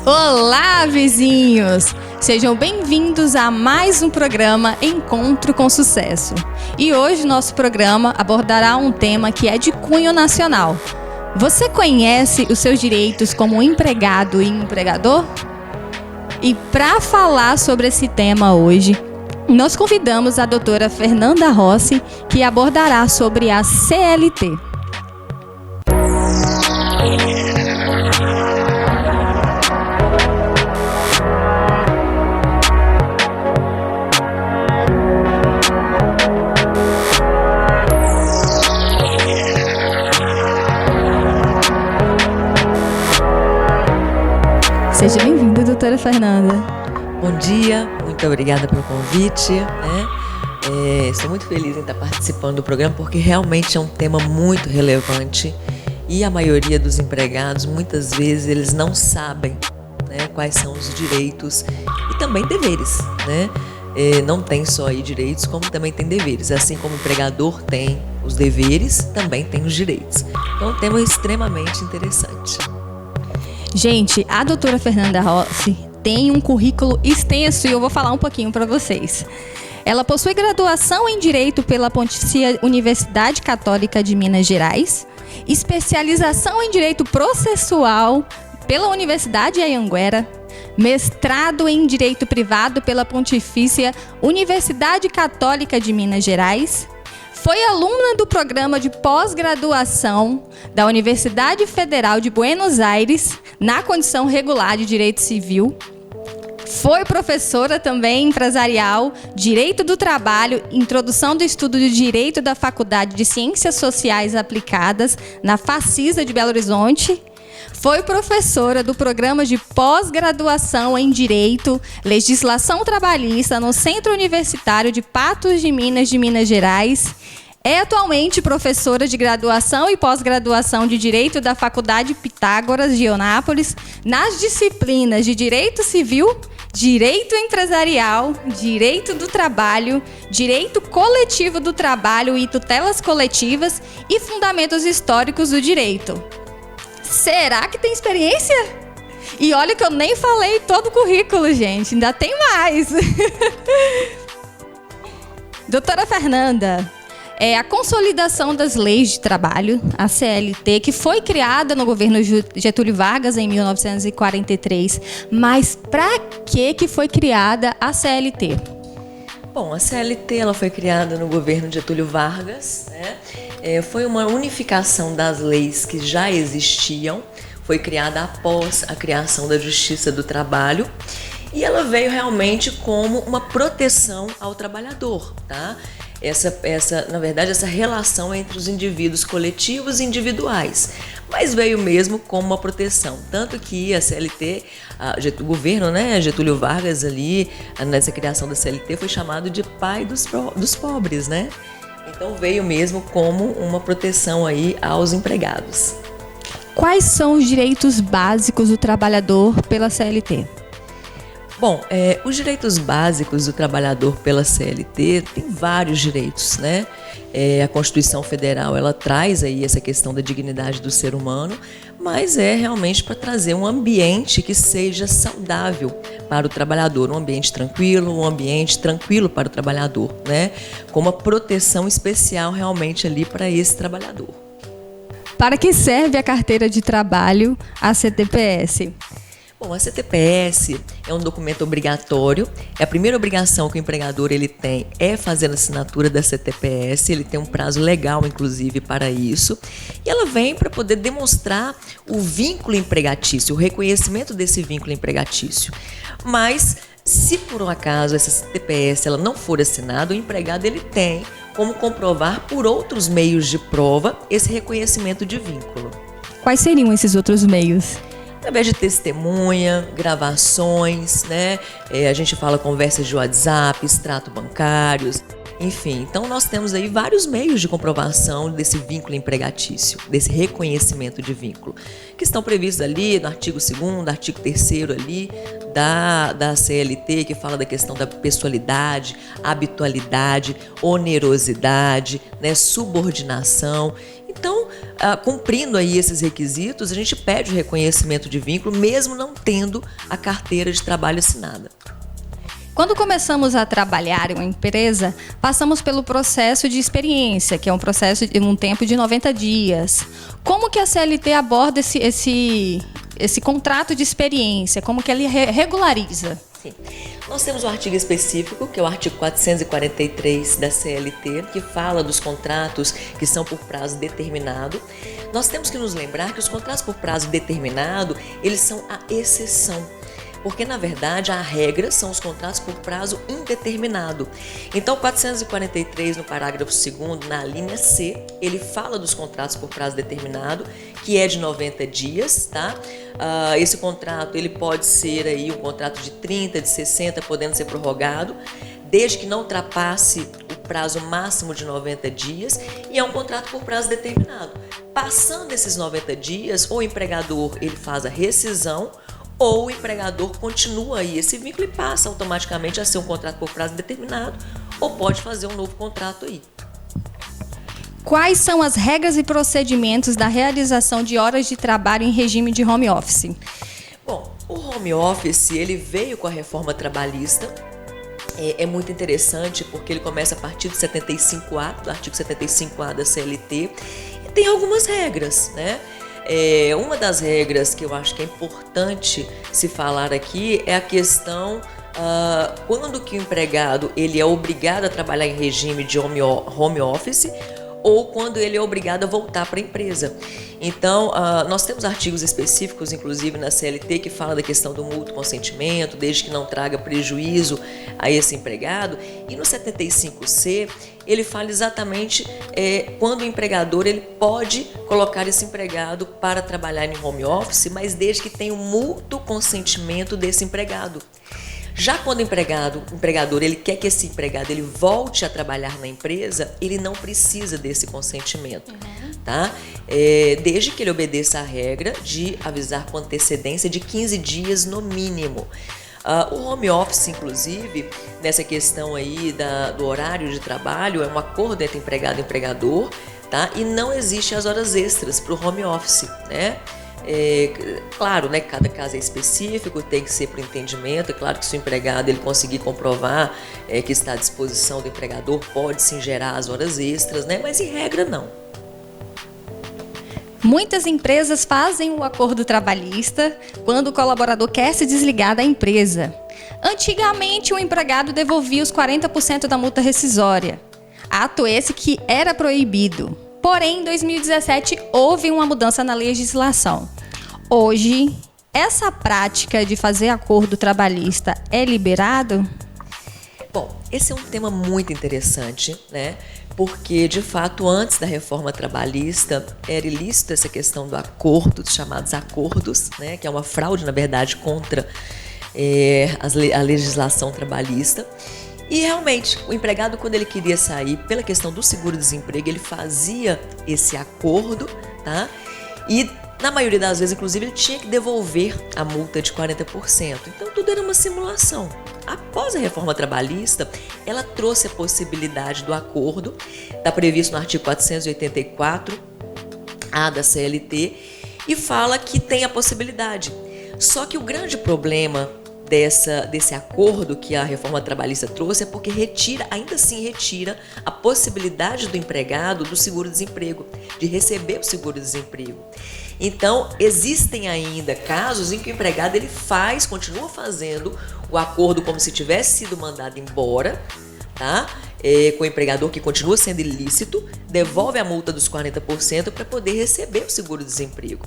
Olá, vizinhos! Sejam bem-vindos a mais um programa Encontro com Sucesso. E hoje nosso programa abordará um tema que é de cunho nacional. Você conhece os seus direitos como empregado e empregador? E para falar sobre esse tema hoje, nós convidamos a doutora Fernanda Rossi, que abordará sobre a CLT. Seja bem-vinda, doutora Fernanda. Bom dia, muito obrigada pelo convite. Estou muito feliz em estar participando do programa porque realmente é um tema muito relevante e a maioria dos empregados, muitas vezes, eles não sabem, quais são os direitos e também deveres. Não tem só aí direitos, como também tem deveres. Assim como o empregador tem os deveres, também tem os direitos. Então é um tema extremamente interessante. Gente, a doutora Fernanda Rossi tem um currículo extenso e eu vou falar um pouquinho para vocês. Ela possui graduação em Direito pela Pontifícia Universidade Católica de Minas Gerais, especialização em Direito Processual pela Universidade Anhanguera, mestrado em Direito Privado pela Pontifícia Universidade Católica de Minas Gerais, foi aluna do programa de pós-graduação da Universidade Federal de Buenos Aires, na condição regular de Direito Civil. Foi professora também empresarial, Direito do Trabalho, Introdução do Estudo de Direito da Faculdade de Ciências Sociais Aplicadas, na Facisa de Belo Horizonte. Foi professora do programa de pós-graduação em Direito, Legislação Trabalhista no Centro Universitário de Patos de Minas Gerais. É atualmente professora de graduação e pós-graduação de Direito da Faculdade Pitágoras de Eunápolis, nas disciplinas de Direito Civil, Direito Empresarial, Direito do Trabalho, Direito Coletivo do Trabalho e Tutelas Coletivas e Fundamentos Históricos do Direito. Será que tem experiência? E olha que eu nem falei todo o currículo, gente. Ainda tem mais. Doutora Fernanda, a consolidação das leis de trabalho, a CLT, que foi criada no governo Getúlio Vargas em 1943. Mas para que foi criada a CLT? Bom, a CLT ela foi criada no governo Getúlio Vargas, foi uma unificação das leis que já existiam, foi criada após a criação da Justiça do Trabalho e ela veio realmente como uma proteção ao trabalhador, tá? Na verdade, essa relação entre os indivíduos coletivos e individuais, mas veio mesmo como uma proteção, tanto que a CLT, o governo, Getúlio Vargas ali, nessa criação da CLT, foi chamado de pai dos pobres, Então veio mesmo como uma proteção aí aos empregados. Quais são os direitos básicos do trabalhador pela CLT? Bom, os direitos básicos do trabalhador pela CLT tem vários direitos, A Constituição Federal, ela traz aí essa questão da dignidade do ser humano, mas é realmente para trazer um ambiente que seja saudável para o trabalhador, um ambiente tranquilo para o trabalhador, Com uma proteção especial realmente ali para esse trabalhador. Para que serve a carteira de trabalho, a CTPS? Bom, a CTPS é um documento obrigatório, a primeira obrigação que o empregador ele tem é fazer a assinatura da CTPS, ele tem um prazo legal, inclusive, para isso, e ela vem para poder demonstrar o vínculo empregatício, o reconhecimento desse vínculo empregatício. Mas, se por um acaso essa CTPS ela não for assinada, o empregado ele tem como comprovar por outros meios de prova esse reconhecimento de vínculo. Quais seriam esses outros meios? Através de testemunha, gravações, a gente fala conversas de WhatsApp, extrato bancários, enfim. Então nós temos aí vários meios de comprovação desse vínculo empregatício, desse reconhecimento de vínculo, que estão previstos ali no artigo 2º, artigo 3º ali da CLT, que fala da questão da pessoalidade, habitualidade, onerosidade, subordinação. Então, cumprindo aí esses requisitos, a gente pede o reconhecimento de vínculo, mesmo não tendo a carteira de trabalho assinada. Quando começamos a trabalhar em uma empresa, passamos pelo processo de experiência, que é um processo de um tempo de 90 dias. Como que a CLT aborda esse contrato de experiência? Como que ele regulariza? Sim. Nós temos um artigo específico, que é o artigo 443 da CLT, que fala dos contratos que são por prazo determinado. Nós temos que nos lembrar que os contratos por prazo determinado, eles são a exceção. Porque, na verdade, a regra são os contratos por prazo indeterminado. Então, 443, no parágrafo 2º, na linha C, ele fala dos contratos por prazo determinado, que é de 90 dias, tá? Esse contrato, ele pode ser aí um contrato de 30, de 60, podendo ser prorrogado, desde que não ultrapasse o prazo máximo de 90 dias, e é um contrato por prazo determinado. Passando esses 90 dias, o empregador, ele faz a rescisão, ou o empregador continua aí esse vínculo e passa automaticamente a ser um contrato por prazo determinado, ou pode fazer um novo contrato aí. Quais são as regras e procedimentos da realização de horas de trabalho em regime de home office? Bom, o home office, ele veio com a reforma trabalhista. É muito interessante porque ele começa a partir do 75A, do artigo 75A da CLT, e tem algumas regras, né? Uma das regras que eu acho que é importante se falar aqui é a questão quando que o empregado ele é obrigado a trabalhar em regime de home office ou quando ele é obrigado a voltar para a empresa. Então, nós temos artigos específicos, inclusive na CLT, que fala da questão do mútuo consentimento, desde que não traga prejuízo a esse empregado. E no 75C, ele fala exatamente quando o empregador ele pode colocar esse empregado para trabalhar em home office, mas desde que tenha o mútuo consentimento desse empregado. Já quando o empregador ele quer que esse empregado ele volte a trabalhar na empresa, ele não precisa desse consentimento, tá? Desde que ele obedeça a regra de avisar com antecedência de 15 dias no mínimo. O home office, inclusive, nessa questão aí do horário de trabalho, é um acordo entre empregado e empregador, tá? E não existe as horas extras para o home office, né? Claro, né, cada caso é específico, tem que ser por entendimento. É claro que se o empregado ele conseguir comprovar que está à disposição do empregador, pode sim gerar as horas extras, né? Mas em regra não. Muitas empresas fazem o acordo trabalhista quando o colaborador quer se desligar da empresa. Antigamente, o empregado devolvia os 40% da multa rescisória. Ato esse que era proibido. Porém, em 2017, houve uma mudança na legislação. Hoje, essa prática de fazer acordo trabalhista é liberado? Bom, esse é um tema muito interessante, né? Porque, de fato, antes da reforma trabalhista, era ilícito essa questão do acordo, dos chamados acordos, né? Que é uma fraude, na verdade, contra a legislação trabalhista. E realmente, o empregado, quando ele queria sair, pela questão do seguro-desemprego, ele fazia esse acordo, tá? E, na maioria das vezes, inclusive, ele tinha que devolver a multa de 40%. Então, tudo era uma simulação. Após a reforma trabalhista, ela trouxe a possibilidade do acordo, está previsto no artigo 484A da CLT, e fala que tem a possibilidade. Só que o grande problema desse acordo que a reforma trabalhista trouxe é porque ainda assim retira a possibilidade do empregado do seguro-desemprego, de receber o seguro-desemprego. Então, existem ainda casos em que o empregado ele continua fazendo o acordo como se tivesse sido mandado embora, tá? Com o empregador que continua sendo ilícito, devolve a multa dos 40% para poder receber o seguro-desemprego.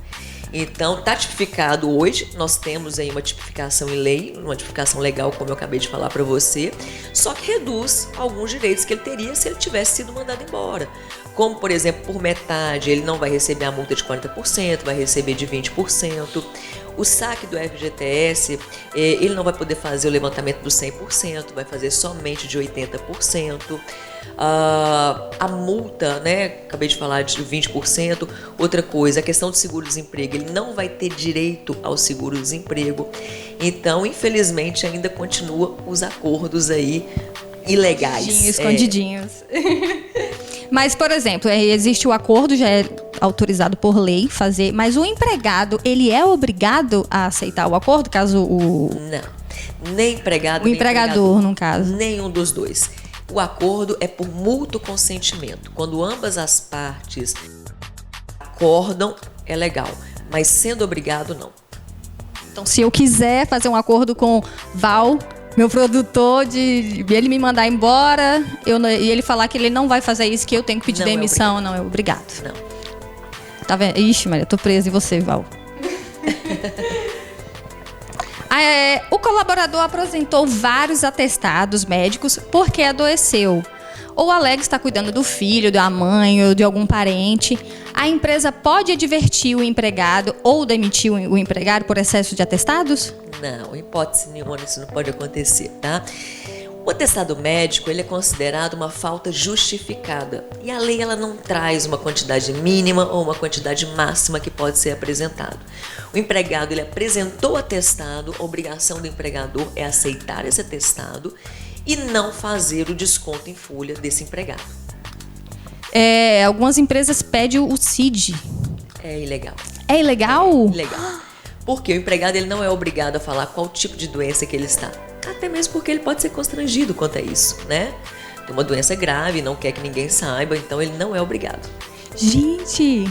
Então, está tipificado hoje, nós temos aí uma tipificação em lei, uma tipificação legal, como eu acabei de falar para você, só que reduz alguns direitos que ele teria se ele tivesse sido mandado embora. Como, por exemplo, por metade, ele não vai receber a multa de 40%, vai receber de 20%. O saque do FGTS, ele não vai poder fazer o levantamento do 100%, vai fazer somente de 80%. A multa, né, acabei de falar de 20%. Outra coisa, a questão do seguro-desemprego, ele não vai ter direito ao seguro-desemprego. Então, infelizmente, ainda continua os acordos aí ilegais. Escondidinhos. Mas, por exemplo, existe o acordo, já autorizado por lei fazer, mas o empregado, ele é obrigado a aceitar o acordo, caso o... Não, nem empregado, o empregador, no caso. Nenhum dos dois. O acordo é por mútuo consentimento. Quando ambas as partes acordam, é legal, mas sendo obrigado, não. Então, se eu quiser fazer um acordo com Val, meu produtor, de ele me mandar embora, e ele falar que ele não vai fazer isso, que eu tenho que pedir demissão, não é obrigado. Não. Tá vendo? Ixi, Maria, tô presa em você, Val. O colaborador apresentou vários atestados médicos porque adoeceu. Ou alega estar cuidando do filho, da mãe ou de algum parente. A empresa pode advertir o empregado ou demitir o empregado por excesso de atestados? Não, em hipótese nenhuma isso não pode acontecer, tá? O atestado médico, ele é considerado uma falta justificada e a lei ela não traz uma quantidade mínima ou uma quantidade máxima que pode ser apresentado. O empregado, ele apresentou o atestado, a obrigação do empregador é aceitar esse atestado e não fazer o desconto em folha desse empregado. Algumas empresas pedem o CID. É ilegal. É ilegal? É ilegal. Porque o empregado ele não é obrigado a falar qual tipo de doença que ele está. Até mesmo porque ele pode ser constrangido quanto a isso, né? Tem uma doença grave, não quer que ninguém saiba, então ele não é obrigado. Gente,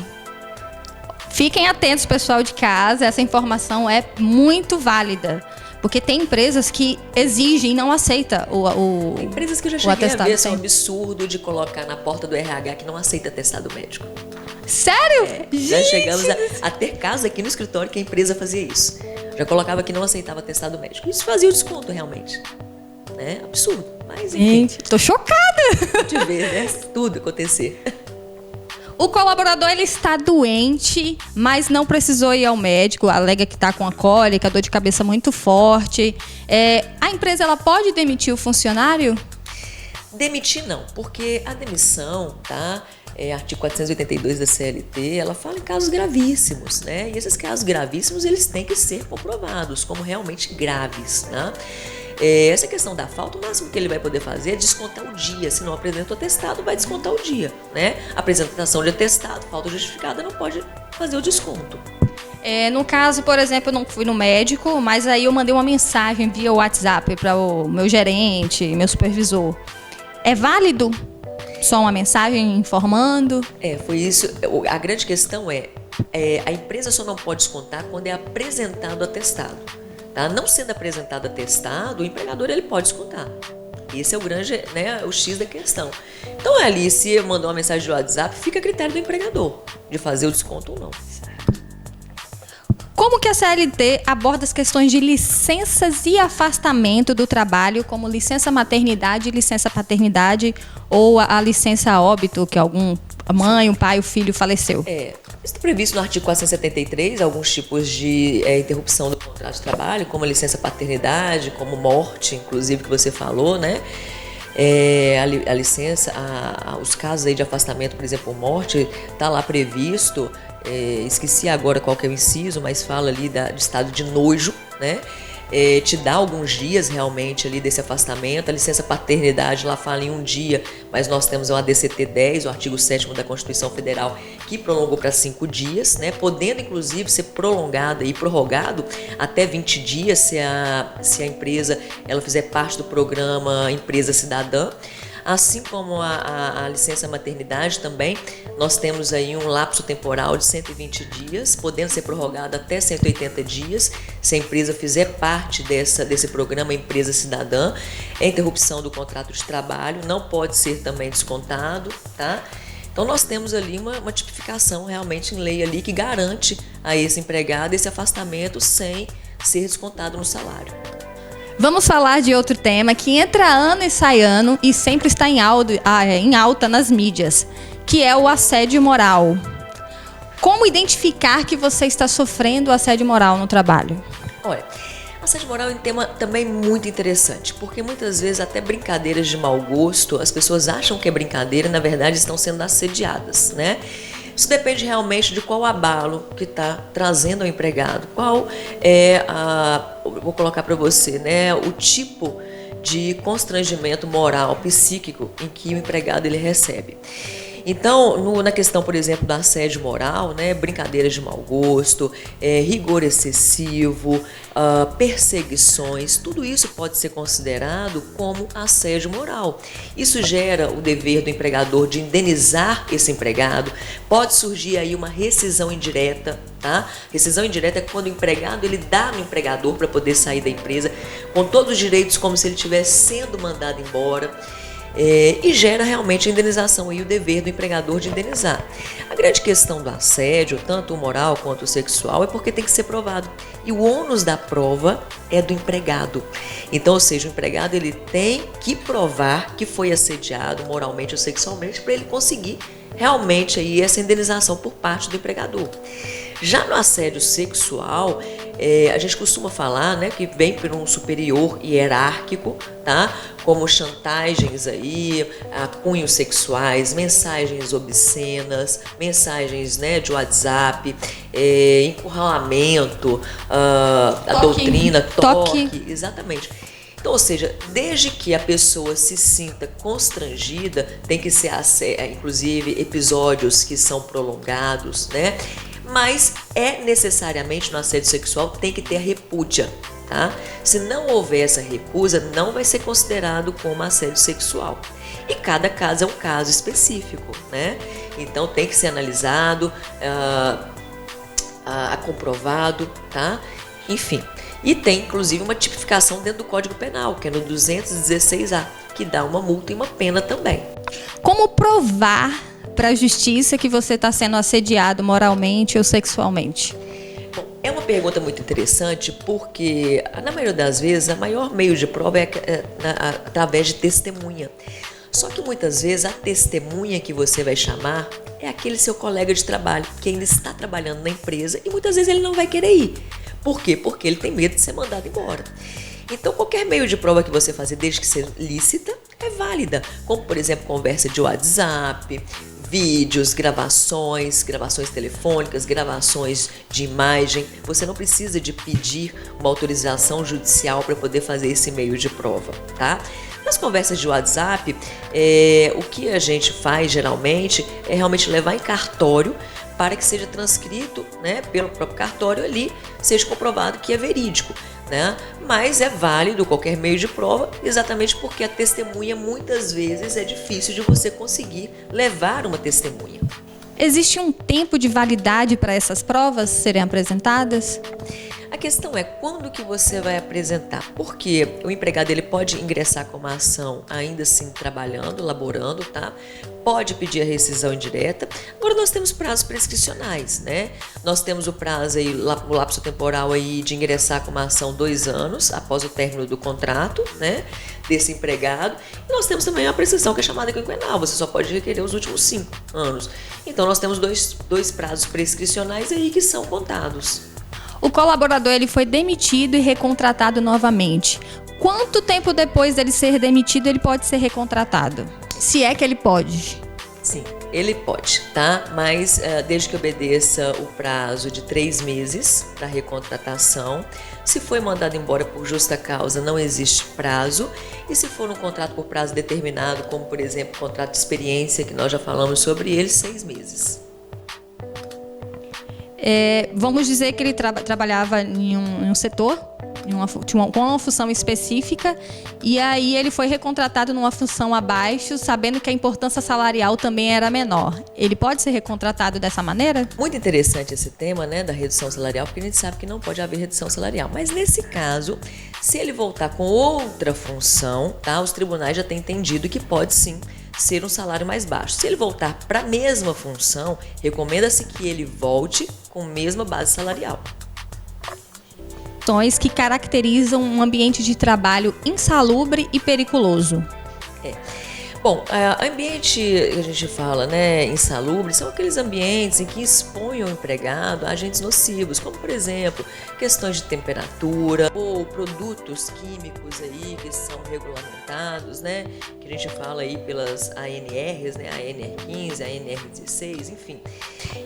fiquem atentos, pessoal de casa, essa informação é muito válida. Porque tem empresas que exigem e não aceitam Tem empresas que eu já cheguei a ver, é um tem. absurdo de colocar na porta do RH que não aceita atestado médico. Sério? Já chegamos a ter casos aqui no escritório que a empresa fazia isso. Já colocava que não aceitava atestado médico. Isso fazia o desconto realmente. Né? Absurdo. Mas enfim. Gente, tô chocada. De ver, né? Tudo acontecer. O colaborador ele está doente, mas não precisou ir ao médico, alega que está com a cólica, dor de cabeça muito forte. A empresa ela pode demitir o funcionário? Demitir não, porque a demissão, tá? Artigo 482 da CLT, ela fala em casos gravíssimos, né? E esses casos gravíssimos, eles têm que ser comprovados como realmente graves, né? Essa questão da falta, o máximo que ele vai poder fazer é descontar o dia. Se não apresenta o atestado, vai descontar o dia, né? Apresentação de atestado, falta justificada, não pode fazer o desconto. No caso, por exemplo, eu não fui no médico, mas aí eu mandei uma mensagem via WhatsApp para o meu gerente, meu supervisor. É válido? Só uma mensagem informando? Foi isso. A grande questão a empresa só não pode descontar quando é apresentado o atestado. Tá? Não sendo apresentado atestado, o empregador ele pode descontar. Esse é o grande, né, o X da questão. Então, ali, se mandou uma mensagem de WhatsApp, fica a critério do empregador de fazer o desconto ou não. Como que a CLT aborda as questões de licenças e afastamento do trabalho, como licença maternidade, licença paternidade ou a licença óbito, que a mãe, o pai, o filho faleceu? Está previsto no artigo 473 alguns tipos de interrupção do contrato de trabalho, como a licença paternidade, como morte, inclusive, que você falou, né? A licença, os casos aí de afastamento, por exemplo, morte, está lá previsto. Esqueci agora qual que é o inciso, mas fala ali de estado de nojo, né? Te dá alguns dias realmente ali desse afastamento. A licença paternidade lá fala em um dia, mas nós temos o ADCT 10, o artigo 7º da Constituição Federal, que prolongou para 5 dias, né? Podendo inclusive ser prolongada e prorrogado até 20 dias se a empresa ela fizer parte do programa Empresa Cidadã. Assim como a licença maternidade também, nós temos aí um lapso temporal de 120 dias, podendo ser prorrogado até 180 dias, se a empresa fizer parte desse programa Empresa Cidadã. A interrupção do contrato de trabalho não pode ser também descontado, tá? Então nós temos ali uma tipificação realmente em lei ali que garante a esse empregado esse afastamento sem ser descontado no salário. Vamos falar de outro tema que entra ano e sai ano e sempre está em alta nas mídias, que é o assédio moral. Como identificar que você está sofrendo assédio moral no trabalho? Olha, assédio moral é um tema também muito interessante, porque muitas vezes até brincadeiras de mau gosto, as pessoas acham que é brincadeira e na verdade estão sendo assediadas, né? Isso depende realmente de qual abalo que está trazendo ao empregado, qual é vou colocar para você, né, o tipo de constrangimento moral, psíquico em que o empregado ele recebe. Então, na questão, por exemplo, do assédio moral, né, brincadeiras de mau gosto, rigor excessivo, perseguições, tudo isso pode ser considerado como assédio moral. Isso gera o dever do empregador de indenizar esse empregado. Pode surgir aí uma rescisão indireta, tá? Rescisão indireta é quando o empregado ele dá no empregador para poder sair da empresa com todos os direitos como se ele estivesse sendo mandado embora. E gera realmente a indenização e o dever do empregador de indenizar. A grande questão do assédio, tanto o moral quanto o sexual, é porque tem que ser provado. E o ônus da prova é do empregado. Então, ou seja, o empregado ele tem que provar que foi assediado moralmente ou sexualmente para ele conseguir realmente aí essa indenização por parte do empregador. Já no assédio sexual, a gente costuma falar, né, que vem por um superior hierárquico, tá? Como chantagens aí, cunhos sexuais, mensagens obscenas, mensagens, né, de WhatsApp, encurralamento, a doutrina, toque, exatamente. Então, ou seja, desde que a pessoa se sinta constrangida, tem que ser, inclusive, episódios que são prolongados, né? Mas necessariamente no assédio sexual tem que ter a repúdia, tá? Se não houver essa recusa, não vai ser considerado como assédio sexual. E cada caso é um caso específico, né? Então tem que ser analisado, comprovado, tá? Enfim. E tem, inclusive, uma tipificação dentro do Código Penal, que é no 216A, que dá uma multa e uma pena também. Como provar para a justiça que você está sendo assediado moralmente ou sexualmente? Bom, é uma pergunta muito interessante porque, na maioria das vezes, o maior meio de prova é através de testemunha. Só que muitas vezes a testemunha que você vai chamar é aquele seu colega de trabalho que ainda está trabalhando na empresa e muitas vezes ele não vai querer ir. Por quê? Porque ele tem medo de ser mandado embora. Então, qualquer meio de prova que você fazer, desde que seja lícita, é válida. Como, por exemplo, conversa de WhatsApp, vídeos, gravações telefônicas, gravações de imagem. Você não precisa de pedir uma autorização judicial para poder fazer esse meio de prova, tá? Nas conversas de WhatsApp, o que a gente faz geralmente é realmente levar em cartório para que seja transcrito, né, pelo próprio cartório ali, seja comprovado que é verídico, né? Mas é válido qualquer meio de prova, exatamente porque a testemunha muitas vezes é difícil de você conseguir levar uma testemunha. Existe um tempo de validade para essas provas serem apresentadas? A questão é quando que você vai apresentar, porque o empregado ele pode ingressar com uma ação ainda assim trabalhando, laborando, tá? Pode pedir a rescisão indireta. Agora nós temos prazos prescricionais, né? Nós temos o prazo aí, o lapso temporal aí de ingressar com uma ação 2 anos após o término do contrato, né? Desse empregado. E nós temos também a prescrição que é chamada quinquenal. Você só pode requerer os últimos 5 anos. Então nós temos dois prazos prescricionais aí que são contados. O colaborador ele foi demitido e recontratado novamente. Quanto tempo depois dele ser demitido ele pode ser recontratado? Se é que ele pode. Sim, ele pode, tá? Mas desde que obedeça o prazo de 3 meses para recontratação. Se foi mandado embora por justa causa, não existe prazo. E se for um contrato por prazo determinado, como por exemplo, contrato de experiência, que nós já falamos sobre ele, 6 meses. Vamos dizer que ele trabalhava em um setor, com uma função específica, e aí ele foi recontratado numa função abaixo, sabendo que a importância salarial também era menor. Ele pode ser recontratado dessa maneira? Muito interessante esse tema, né, da redução salarial, porque a gente sabe que não pode haver redução salarial. Mas nesse caso, se ele voltar com outra função, tá, os tribunais já têm entendido que pode sim ser um salário mais baixo. Se ele voltar para a mesma função, recomenda-se que ele volte com a mesma base salarial. Que caracterizam um ambiente de trabalho insalubre e periculoso. Bom, ambiente que a gente fala, né, insalubre, são aqueles ambientes em que expõem o empregado a agentes nocivos, como por exemplo, questões de temperatura ou produtos químicos aí que são regulamentados, né, que a gente fala aí pelas ANRs, né, a ANR15, a ANR16, enfim.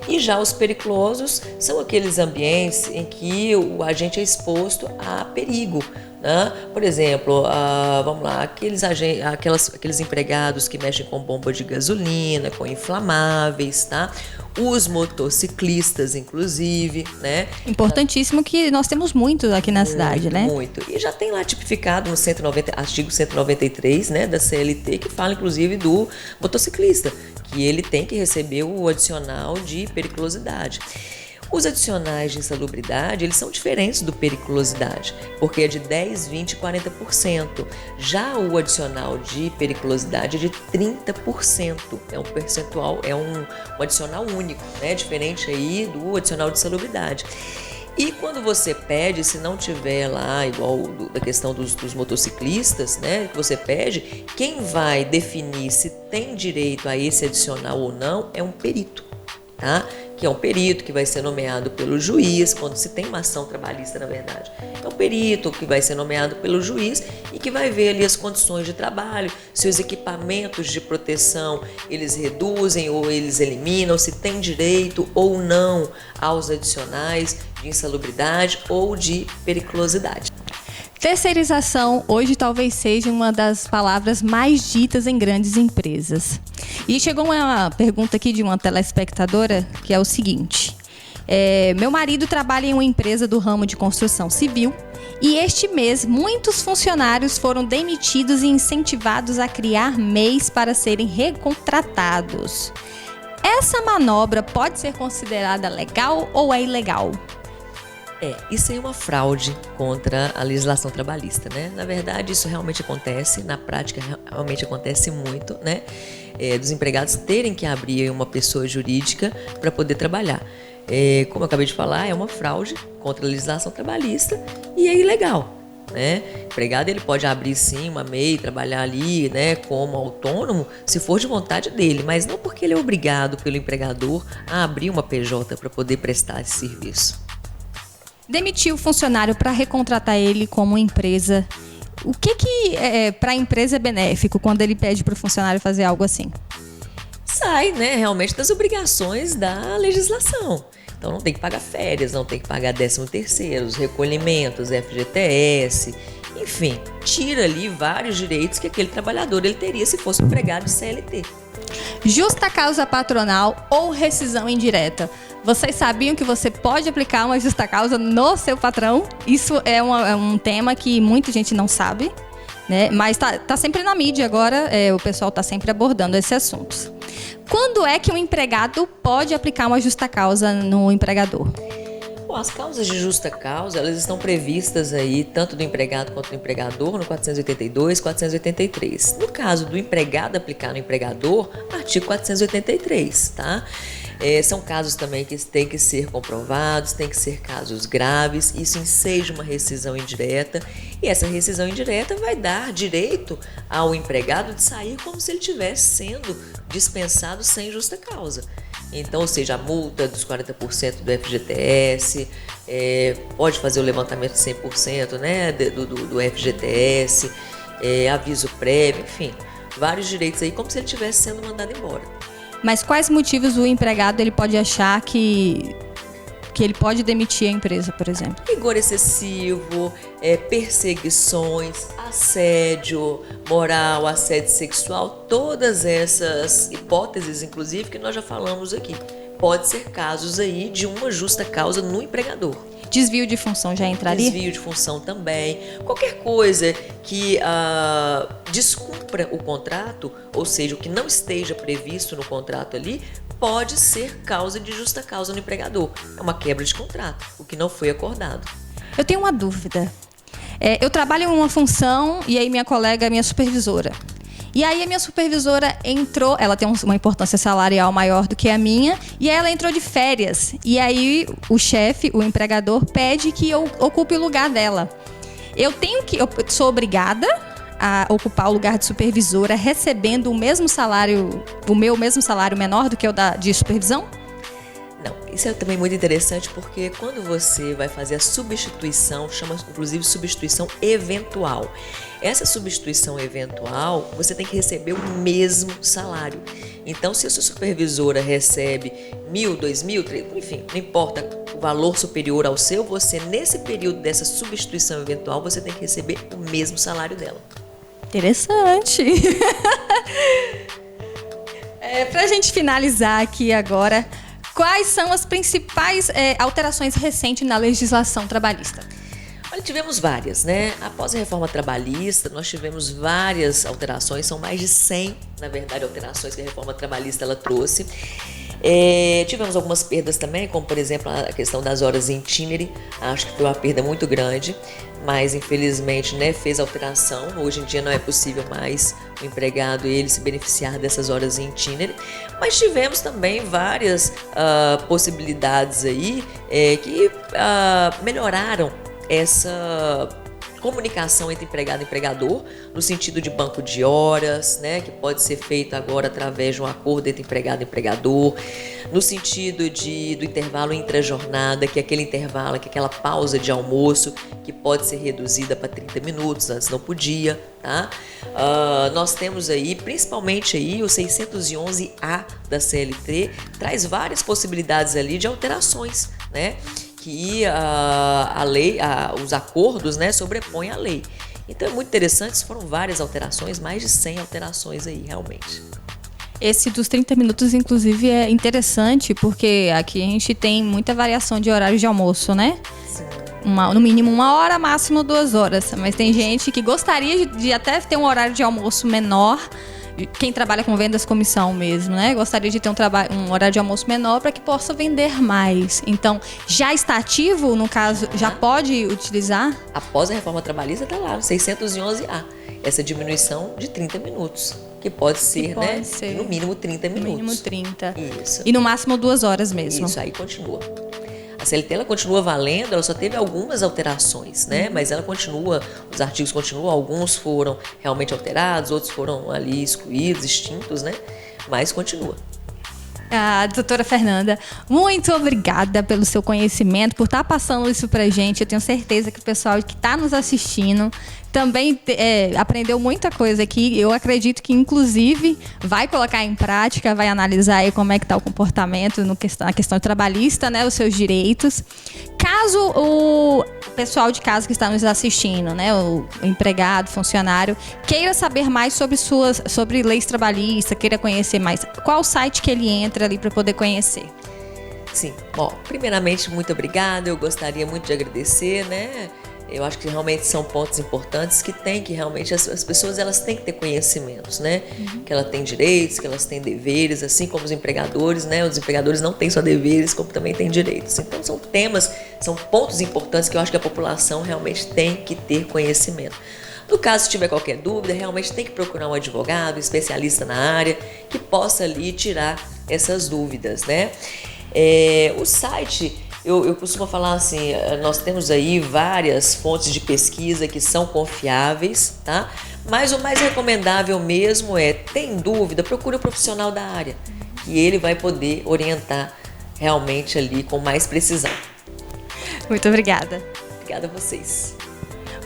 E já os periculosos são aqueles ambientes em que o agente é exposto a perigo, né? Por exemplo, vamos lá, aqueles empregados que mexem com bomba de gasolina, com inflamáveis, tá? Os motociclistas, inclusive, né? Importantíssimo, que nós temos muito aqui na cidade, né? Muito. E já tem lá tipificado no artigo 193, né, da CLT, que fala, inclusive, do motociclista, que ele tem que receber o adicional de periculosidade. Os adicionais de insalubridade, eles são diferentes do periculosidade, porque é de 10%, 20% e 40%. Já o adicional de periculosidade é de 30%. É um percentual, é um adicional único, né? Diferente aí do adicional de insalubridade. E quando você pede, se não tiver lá, igual da questão dos motociclistas, né, que você pede, quem vai definir se tem direito a esse adicional ou não é um perito, tá? Que é um perito que vai ser nomeado pelo juiz, quando se tem uma ação trabalhista, na verdade. É um perito que vai ser nomeado pelo juiz e que vai ver ali as condições de trabalho, se os equipamentos de proteção eles reduzem ou eles eliminam, se tem direito ou não aos adicionais de insalubridade ou de periculosidade. Terceirização hoje talvez seja uma das palavras mais ditas em grandes empresas. E chegou uma pergunta aqui de uma telespectadora, que é o seguinte: meu marido trabalha em uma empresa do ramo de construção civil e este mês muitos funcionários foram demitidos e incentivados a criar MEIs para serem recontratados. Essa manobra pode ser considerada legal ou é ilegal? Isso aí é uma fraude contra a legislação trabalhista, né? Na verdade, isso realmente acontece, na prática realmente acontece muito, né? Dos empregados terem que abrir uma pessoa jurídica para poder trabalhar. Como eu acabei de falar, é uma fraude contra a legislação trabalhista e é ilegal, né? O empregado ele pode abrir sim uma MEI, trabalhar ali, né, como autônomo, se for de vontade dele, mas não porque ele é obrigado pelo empregador a abrir uma PJ para poder prestar esse serviço. Demitir o funcionário para recontratar ele como empresa, o que para a empresa é benéfico quando ele pede para o funcionário fazer algo assim? Sai, né, realmente das obrigações da legislação. Então não tem que pagar férias, não tem que pagar 13º, os recolhimentos, FGTS, enfim, tira ali vários direitos que aquele trabalhador ele teria se fosse empregado de CLT. Justa causa patronal ou rescisão indireta? Vocês sabiam que você pode aplicar uma justa causa no seu patrão? Isso é um tema que muita gente não sabe, né? Mas tá sempre na mídia agora, o pessoal está sempre abordando esses assuntos. Quando é que um empregado pode aplicar uma justa causa no empregador? Bom, as causas de justa causa, elas estão previstas aí, tanto do empregado quanto do empregador, no 482 e 483. No caso do empregado aplicar no empregador, artigo 483, tá? São casos também que têm que ser comprovados, têm que ser casos graves, isso enseja uma rescisão indireta, e essa rescisão indireta vai dar direito ao empregado de sair como se ele estivesse sendo dispensado sem justa causa. Então, ou seja, a multa dos 40% do FGTS, pode fazer o levantamento de 100%, né, do FGTS, aviso prévio, enfim, vários direitos aí, como se ele estivesse sendo mandado embora. Mas quais motivos o empregado ele pode achar que ele pode demitir a empresa, por exemplo? Rigor excessivo, perseguições, assédio moral, assédio sexual, todas essas hipóteses, inclusive, que nós já falamos aqui. Pode ser casos aí de uma justa causa no empregador. Desvio de função já entraria? Desvio de função também. Qualquer coisa que descumpra o contrato, ou seja, o que não esteja previsto no contrato ali, pode ser causa de justa causa no empregador. É uma quebra de contrato, o que não foi acordado. Eu tenho uma dúvida. Eu trabalho em uma função e aí minha colega é minha supervisora. E aí a minha supervisora entrou, ela tem uma importância salarial maior do que a minha, e aí ela entrou de férias. E aí o chefe, o empregador, pede que eu ocupe o lugar dela. Eu sou obrigada a ocupar o lugar de supervisora recebendo o mesmo salário, o meu mesmo salário menor do que o de supervisão? Não, isso é também muito interessante porque quando você vai fazer a substituição, chama inclusive substituição eventual. Essa substituição eventual, você tem que receber o mesmo salário. Então, se a sua supervisora recebe 1.000, 2.000, 3.000, enfim, não importa o valor superior ao seu, você, nesse período dessa substituição eventual, você tem que receber o mesmo salário dela. Interessante. Pra gente finalizar aqui agora, quais são as principais alterações recentes na legislação trabalhista? Olha, tivemos várias, né? Após a reforma trabalhista, nós tivemos várias alterações, são mais de 100, na verdade, alterações que a reforma trabalhista ela trouxe. Tivemos algumas perdas também, como por exemplo a questão das horas em itinere, acho que foi uma perda muito grande, mas infelizmente, né, fez alteração. Hoje em dia não é possível mais o empregado ele se beneficiar dessas horas em itinere, mas tivemos também várias possibilidades aí que melhoraram essa comunicação entre empregado e empregador, no sentido de banco de horas, né, que pode ser feito agora através de um acordo entre empregado e empregador, no sentido do intervalo intra-jornada, que é aquele intervalo, que é aquela pausa de almoço, que pode ser reduzida para 30 minutos, antes não podia, tá? Nós temos aí, principalmente aí, o 611A da CLT, traz várias possibilidades ali de alterações, né? Que a lei, os acordos, né, sobrepõem a lei. Então é muito interessante, foram várias alterações, mais de 100 alterações aí, realmente. Esse dos 30 minutos, inclusive, é interessante, porque aqui a gente tem muita variação de horário de almoço, né? Sim. No mínimo 1 hora, máximo 2 horas. Mas tem gente que gostaria de até ter um horário de almoço menor. Quem trabalha com vendas comissão mesmo, né? Gostaria de ter um horário de almoço menor para que possa vender mais. Então, já está ativo, no caso, já pode utilizar? Após a reforma trabalhista, está lá no 611A. Essa diminuição de 30 minutos. Que pode ser, né? No mínimo 30 minutos. No mínimo 30. Isso. E no máximo 2 horas mesmo. Isso, aí continua. A CLT ela continua valendo, ela só teve algumas alterações, né? Mas ela continua, os artigos continuam, alguns foram realmente alterados, outros foram ali excluídos, extintos, né? Mas continua. Doutora Fernanda, muito obrigada pelo seu conhecimento, por estar passando isso pra gente. Eu tenho certeza que o pessoal que está nos assistindo também aprendeu muita coisa aqui. Eu acredito que, inclusive, vai colocar em prática, vai analisar aí como é que está o comportamento na questão trabalhista, né, os seus direitos. Caso o pessoal de casa que está nos assistindo, né, o empregado, funcionário, queira saber mais sobre leis trabalhistas, queira conhecer mais, qual site que ele entra ali para poder conhecer? Sim, bom, primeiramente, muito obrigada. Eu gostaria muito de agradecer, né? Eu acho que realmente são pontos importantes que realmente as pessoas elas têm que ter conhecimentos, né? Uhum. Que elas têm direitos, que elas têm deveres, assim como os empregadores, né? Os empregadores não têm só deveres, como também têm direitos. Então são pontos importantes que eu acho que a população realmente tem que ter conhecimento. No caso, se tiver qualquer dúvida, realmente tem que procurar um advogado, um especialista na área, que possa ali tirar essas dúvidas, né? O site... Eu costumo falar assim, nós temos aí várias fontes de pesquisa que são confiáveis, tá? Mas o mais recomendável mesmo tem dúvida, procure um profissional da área, que ele vai poder orientar realmente ali com mais precisão. Muito obrigada. Obrigada a vocês.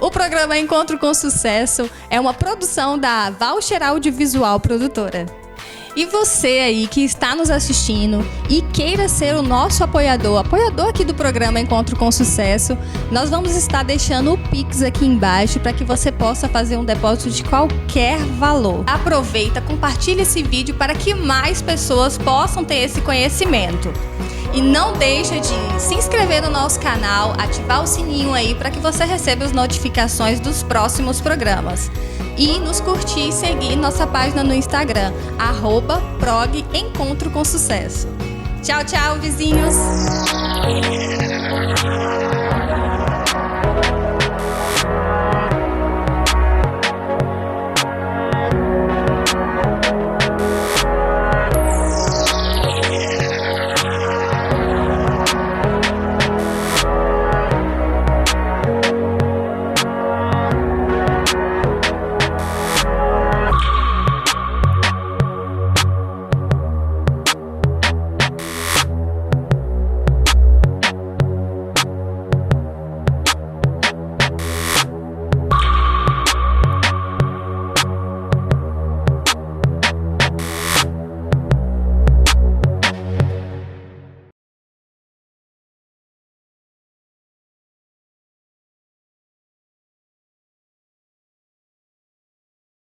O programa Encontro com Sucesso é uma produção da Voucher Audiovisual Produtora. E você aí que está nos assistindo e queira ser o nosso apoiador aqui do programa Encontro com Sucesso, nós vamos estar deixando o Pix aqui embaixo para que você possa fazer um depósito de qualquer valor. Aproveita, compartilha esse vídeo para que mais pessoas possam ter esse conhecimento. E não deixa de se inscrever no nosso canal, ativar o sininho aí para que você receba as notificações dos próximos programas. E nos curtir e seguir nossa página no Instagram, @prog Encontro com Sucesso. Tchau, tchau, vizinhos!